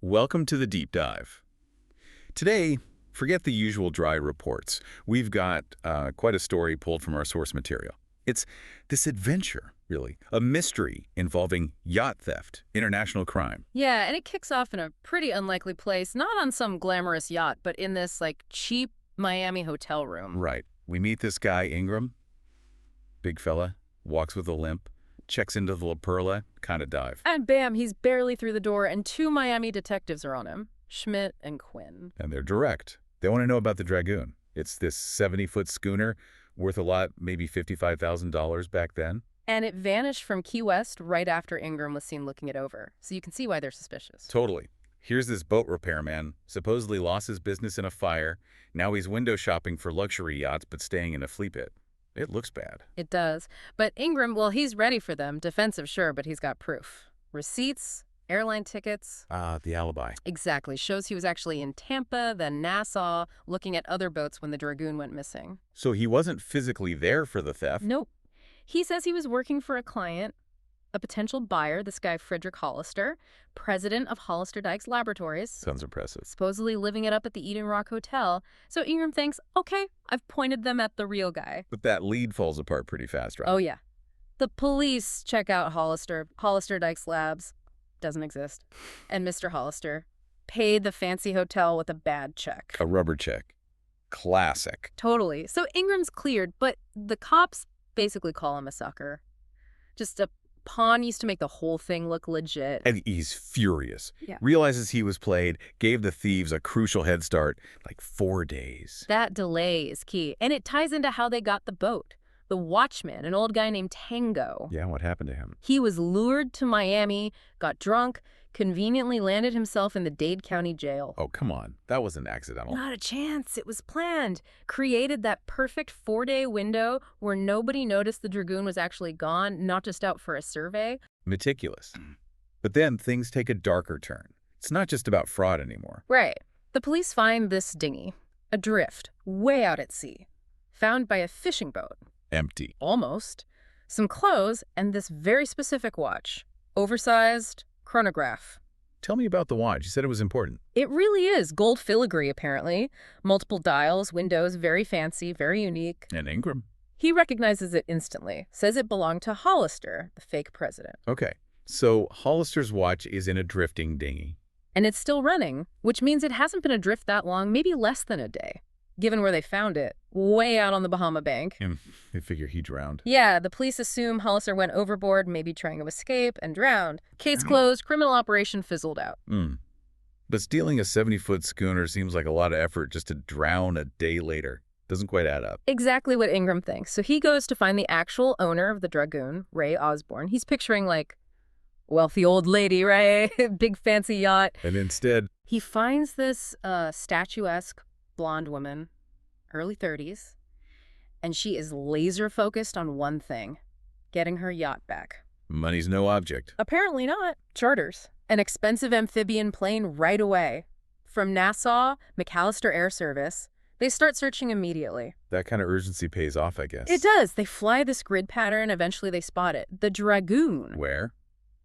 Welcome to the deep dive. Today, forget the usual dry reports. We've got quite a story pulled from our source material. It's this adventure, really, a mystery involving yacht theft, international crime. Yeah, and it kicks off in a pretty unlikely place, not on some glamorous yacht, but in this, cheap Miami hotel room. Right. We meet this guy, Ingram, big fella, walks with a limp, checks into the La Perla, kind of dive. And bam, he's barely through the door, and two Miami detectives are on him, Schmidt and Quinn. And they're direct. They want to know about the Dragoon. It's this 70-foot schooner, worth a lot, maybe $55,000 back then. And it vanished from Key West right after Ingram was seen looking it over, so you can see why they're suspicious. Totally. Here's this boat repairman, supposedly lost his business in a fire. Now he's window shopping for luxury yachts, but staying in a flea pit. It looks bad. It does. But Ingram, well, he's ready for them. Defensive, sure, but he's got proof. Receipts, airline tickets. The alibi. Exactly. Shows he was actually in Tampa, then Nassau, looking at other boats when the Dragoon went missing. So he wasn't physically there for the theft? Nope. He says he was working for a client, a potential buyer, this guy Frederick Hollister, president of Hollister Dykes Laboratories. Sounds impressive. Supposedly living it up at the Eden Rock Hotel. So Ingram thinks, okay, I've pointed them at the real guy. But that lead falls apart pretty fast, right? Oh, yeah. The police check out Hollister Dykes Labs. Doesn't exist. And Mr. Hollister paid the fancy hotel with a bad check. A rubber check. Classic. Totally. So Ingram's cleared, but the cops basically call him a sucker. Just a pawn used to make the whole thing look legit. And he's furious. Yeah. Realizes he was played, gave the thieves a crucial head start, like 4 days. That delay is key. And it ties into how they got the boat. The watchman, an old guy named Tango. Yeah, what happened to him? He was lured to Miami, got drunk, conveniently landed himself in the Dade County Jail. Oh, come on. That wasn't accidental. Not a chance. It was planned. Created that perfect 4-day window where nobody noticed the Dragoon was actually gone, not just out for a survey. Meticulous. But then things take a darker turn. It's not just about fraud anymore. Right. The police find this dinghy, adrift, way out at sea, found by a fishing boat. Empty. Almost. Some clothes and this very specific watch. Oversized chronograph. Tell me about the watch. You said it was important. It really is. Gold filigree, apparently. Multiple dials, windows, very fancy, very unique. And Ingram? He recognizes it instantly. Says it belonged to Hollister, the fake president. Okay. So Hollister's watch is in a drifting dinghy. And it's still running, which means it hasn't been adrift that long, maybe less than a day. Given where they found it, way out on the Bahama bank. And they figure he drowned. Yeah, the police assume Hollister went overboard, maybe trying to escape, and drowned. Case closed, criminal operation fizzled out. But stealing a 70-foot schooner seems like a lot of effort just to drown a day later. Doesn't quite add up. Exactly what Ingram thinks. So he goes to find the actual owner of the Dragoon, Rae Osborne. He's picturing, wealthy old lady, right? Big fancy yacht. And instead, he finds this statuesque blonde woman, early 30s, and she is laser focused on one thing, getting her yacht back. money's no object. Apparently not. Charters. An expensive amphibian plane right away. From Nassau, McAllister Air Service. They start searching immediately. That kind of urgency pays off, I guess. It does. They fly this grid pattern. Eventually they spot it. The Dragoon. Where?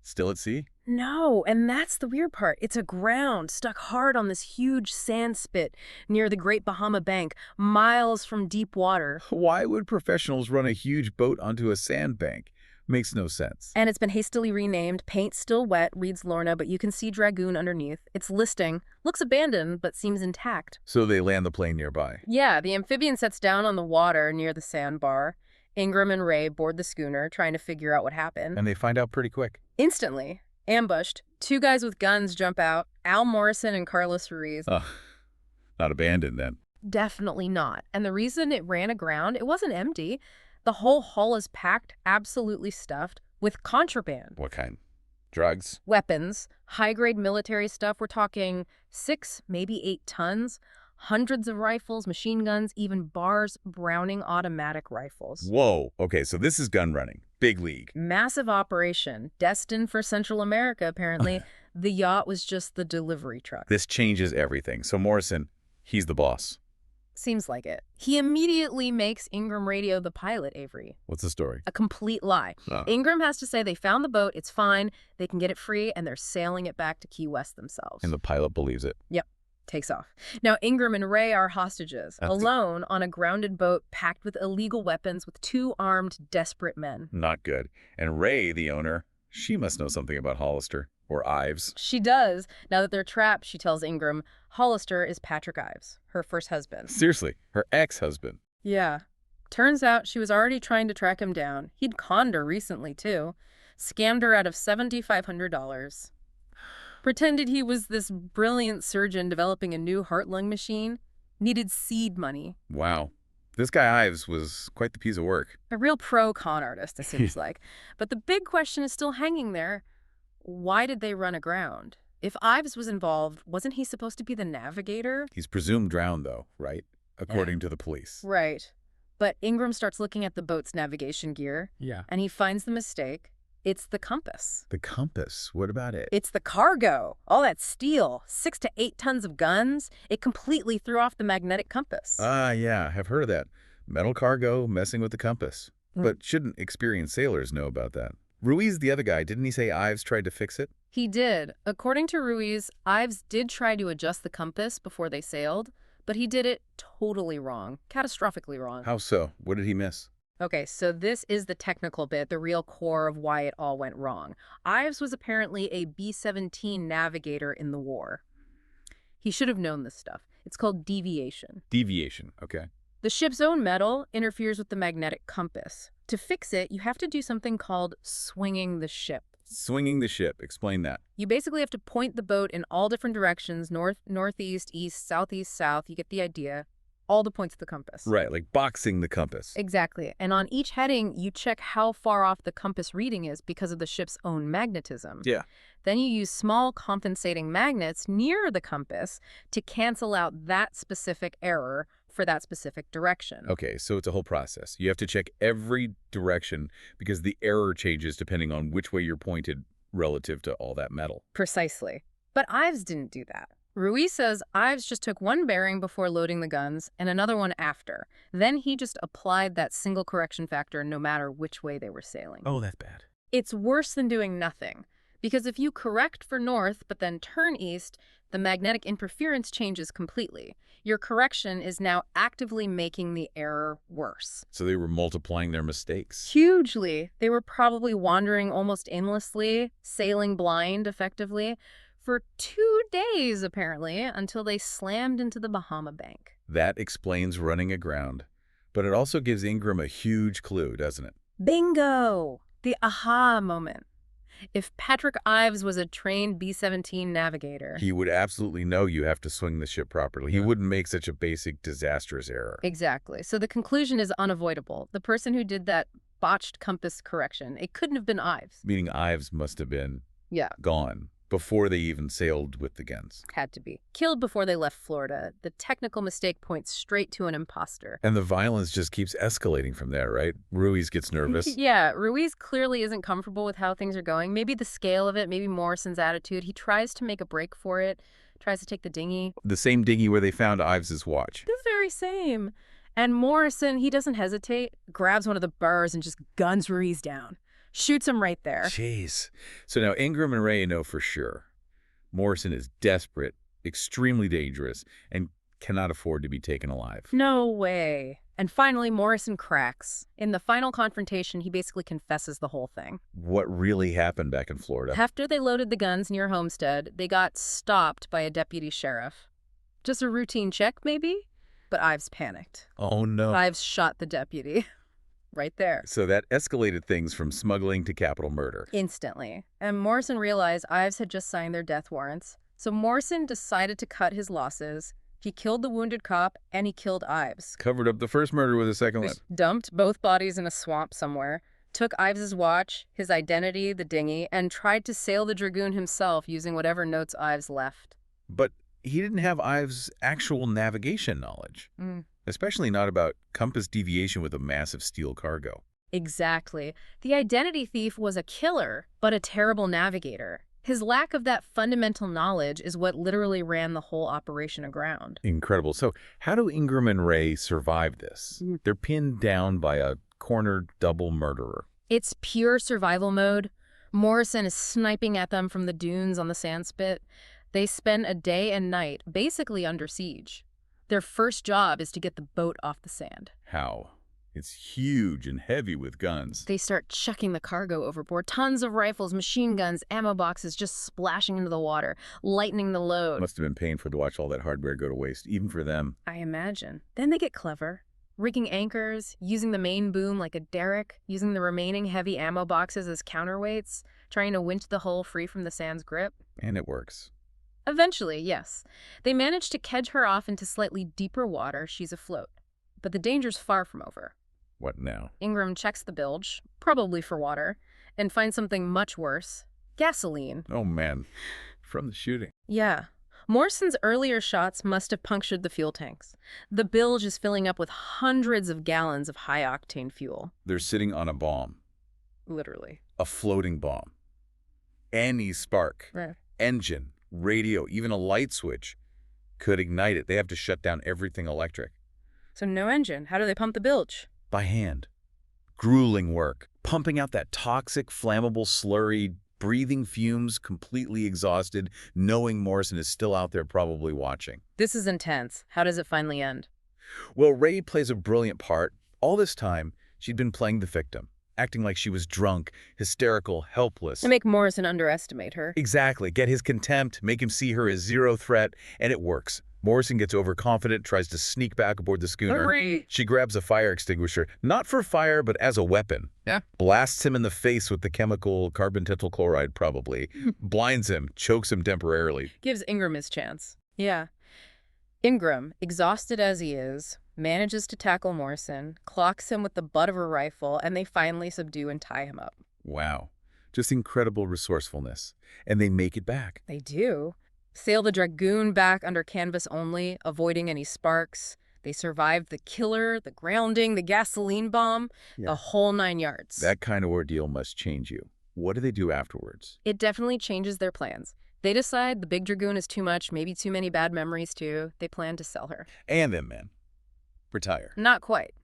Still at sea? No, and that's the weird part. It's aground, stuck hard on this huge sand spit near the Great Bahama Bank, miles from deep water. Why would professionals run a huge boat onto a sandbank? Makes no sense. And it's been hastily renamed. Paint still wet, reads Lorna, but you can see Dragoon underneath. Its listing looks abandoned, but seems intact. So they land the plane nearby. Yeah, the amphibian sets down on the water near the sandbar. Ingram and Rae board the schooner, trying to figure out what happened. And they find out pretty quick. Instantly. Ambushed. 2 guys with guns jump out. Al Morrison and Carlos Ruiz. Not abandoned then. Definitely not. And the reason it ran aground, it wasn't empty. The whole hull is packed, absolutely stuffed, with contraband. What kind? Drugs? Weapons, high-grade military stuff. We're talking 6, maybe 8 tons. Hundreds of rifles, machine guns, even Barr's Browning automatic rifles. Whoa. Okay, so this is gun running. Big league. Massive operation, destined for Central America, apparently. The yacht was just the delivery truck. This changes everything. So Morrison, he's the boss. Seems like it. He immediately makes Ingram radio the pilot, Avery. What's the story? A complete lie. Oh. Ingram has to say they found the boat, it's fine, they can get it free, and they're sailing it back to Key West themselves. And the pilot believes it. Yep. Takes off. Now, Ingram and Rae are hostages, alone on a grounded boat packed with illegal weapons with 2 armed, desperate men. Not good. And Rae, the owner, she must know something about Hollister. Or Ives. She does. Now that they're trapped, she tells Ingram, Hollister is Patrick Ives, her first husband. Seriously, her ex-husband. Yeah. Turns out she was already trying to track him down. He'd conned her recently, too. Scammed her out of $7,500. Pretended he was this brilliant surgeon developing a new heart-lung machine. Needed seed money. Wow. This guy Ives was quite the piece of work. A real pro-con artist, it seems like. But the big question is still hanging there. Why did they run aground? If Ives was involved, wasn't he supposed to be the navigator? He's presumed drowned, though, right? According to the police. Right. But Ingram starts looking at the boat's navigation gear. Yeah. And he finds the mistake. It's the compass. The compass? What about it? It's the cargo. All that steel. 6 to 8 tons of guns. It completely threw off the magnetic compass. Yeah. I've heard of that. Metal cargo messing with the compass. But shouldn't experienced sailors know about that? Ruiz, the other guy, didn't he say Ives tried to fix it? He did. According to Ruiz, Ives did try to adjust the compass before they sailed, but he did it totally wrong. Catastrophically wrong. How so? What did he miss? Okay, so this is the technical bit, the real core of why it all went wrong. Ives was apparently a B-17 navigator in the war. He should have known this stuff. It's called deviation. Deviation, okay. The ship's own metal interferes with the magnetic compass. To fix it, you have to do something called swinging the ship. Swinging the ship. Explain that. You basically have to point the boat in all different directions, north, northeast, east, southeast, south. You get the idea. All the points of the compass. Right, like boxing the compass. Exactly. And on each heading, you check how far off the compass reading is because of the ship's own magnetism. Yeah. Then you use small compensating magnets near the compass to cancel out that specific error for that specific direction. Okay, so it's a whole process. You have to check every direction because the error changes depending on which way you're pointed relative to all that metal. Precisely. But Ives didn't do that. Ruiz says Ives just took one bearing before loading the guns and another one after. Then he just applied that single correction factor no matter which way they were sailing. Oh, that's bad. It's worse than doing nothing. Because if you correct for north but then turn east, the magnetic interference changes completely. Your correction is now actively making the error worse. So they were multiplying their mistakes. Hugely. They were probably wandering almost aimlessly, sailing blind, effectively, for 2 days, apparently, until they slammed into the Bahama Bank. That explains running aground. But it also gives Ingram a huge clue, doesn't it? Bingo! The aha moment. If Patrick Ives was a trained B-17 navigator... He would absolutely know you have to swing the ship properly. He wouldn't make such a basic, disastrous error. Exactly. So the conclusion is unavoidable. The person who did that botched compass correction, it couldn't have been Ives. Meaning Ives must have been gone before they even sailed with the guns. Had to be. Killed before they left Florida. The technical mistake points straight to an imposter. And the violence just keeps escalating from there, right? Ruiz gets nervous. Yeah, Ruiz clearly isn't comfortable with how things are going. Maybe the scale of it, maybe Morrison's attitude. He tries to make a break for it, tries to take the dinghy. The same dinghy where they found Ives's watch. The very same. And Morrison, he doesn't hesitate, grabs one of the burrs and just guns Ruiz down. Shoots him right there. Jeez. So now Ingram and Rae know for sure. Morrison is desperate, extremely dangerous, and cannot afford to be taken alive. No way. And finally, Morrison cracks. In the final confrontation, he basically confesses the whole thing. What really happened back in Florida? After they loaded the guns near Homestead, they got stopped by a deputy sheriff. Just a routine check, maybe? But Ives panicked. Oh, no. Ives shot the deputy. Right there. So that escalated things from smuggling to capital murder. Instantly. And Morrison realized Ives had just signed their death warrants. So Morrison decided to cut his losses. He killed the wounded cop, and he killed Ives. Covered up the first murder with a second one. Dumped both bodies in a swamp somewhere. Took Ives's watch, his identity, the dinghy, and tried to sail the Dragoon himself using whatever notes Ives left. But he didn't have Ives' actual navigation knowledge. Especially not about compass deviation with a massive steel cargo. Exactly. The identity thief was a killer, but a terrible navigator. His lack of that fundamental knowledge is what literally ran the whole operation aground. Incredible. So how do Ingram and Rae survive this? They're pinned down by a cornered double murderer. It's pure survival mode. Morrison is sniping at them from the dunes on the sandspit. They spend a day and night basically under siege. Their first job is to get the boat off the sand. How? It's huge and heavy with guns. They start chucking the cargo overboard. Tons of rifles, machine guns, ammo boxes just splashing into the water, lightening the load. Must have been painful to watch all that hardware go to waste, even for them. I imagine. Then they get clever. Rigging anchors, using the main boom like a derrick, using the remaining heavy ammo boxes as counterweights, trying to winch the hull free from the sand's grip. And it works. Eventually, yes. They manage to kedge her off into slightly deeper water. She's afloat. But the danger's far from over. What now? Ingram checks the bilge, probably for water, and finds something much worse. Gasoline. Oh, man. From the shooting. Yeah. Morrison's earlier shots must have punctured the fuel tanks. The bilge is filling up with hundreds of gallons of high-octane fuel. They're sitting on a bomb. Literally. A floating bomb. Any spark, Right. engine, radio, even a light switch could ignite it. They have to shut down everything electric. So no engine. How do they pump the bilge? By hand. Grueling work. Pumping out that toxic, flammable slurry, breathing fumes, completely exhausted, knowing Morrison is still out there probably watching. This is intense. How does it finally end? Well, Rae plays a brilliant part. All this time, she'd been playing the victim, acting like she was drunk, hysterical, helpless. To make Morrison underestimate her. Exactly. Get his contempt, make him see her as zero threat, and it works. Morrison gets overconfident, tries to sneak back aboard the schooner. Hooray! She grabs a fire extinguisher, not for fire, but as a weapon. Yeah. Blasts him in the face with the chemical carbon tetrachloride, probably. Blinds him, chokes him temporarily. Gives Ingram his chance. Yeah. Ingram, exhausted as he is, manages to tackle Morrison, clocks him with the butt of her rifle, and they finally subdue and tie him up. Wow. Just incredible resourcefulness. And they make it back. They do. Sail the Dragoon back under canvas only, avoiding any sparks. They survived the killer, the grounding, the gasoline bomb, the whole 9 yards. That kind of ordeal must change you. What do they do afterwards? It definitely changes their plans. They decide the big Dragoon is too much, maybe too many bad memories too. They plan to sell her. And then, man. Retire. Not quite.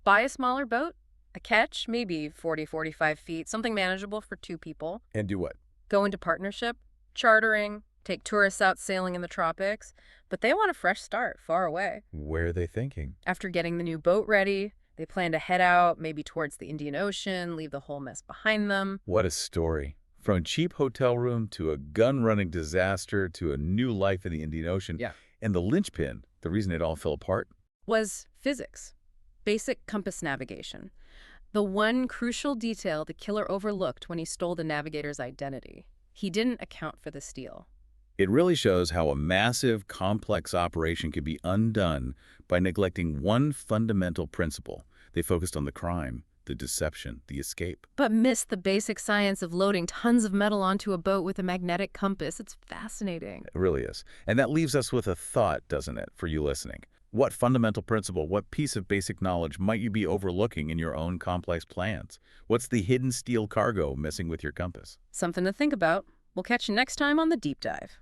Buy a smaller boat, a ketch, maybe 40, 45 feet, something manageable for 2 people. And do what? Go into partnership, chartering, take tourists out sailing in the tropics, but they want a fresh start, far away. Where are they thinking? After getting the new boat ready, they plan to head out, maybe towards the Indian Ocean, leave the whole mess behind them. What a story. From a cheap hotel room to a gun-running disaster to a new life in the Indian Ocean. Yeah. And the linchpin, the reason it all fell apart? Was physics. Basic compass navigation. The one crucial detail the killer overlooked when he stole the navigator's identity. He didn't account for the steal. It really shows how a massive, complex operation could be undone by neglecting one fundamental principle. They focused on the crime, the deception, the escape. But missed the basic science of loading tons of metal onto a boat with a magnetic compass. It's fascinating. It really is. And that leaves us with a thought, doesn't it, for you listening? What fundamental principle, what piece of basic knowledge might you be overlooking in your own complex plans? What's the hidden steel cargo messing with your compass? Something to think about. We'll catch you next time on The Deep Dive.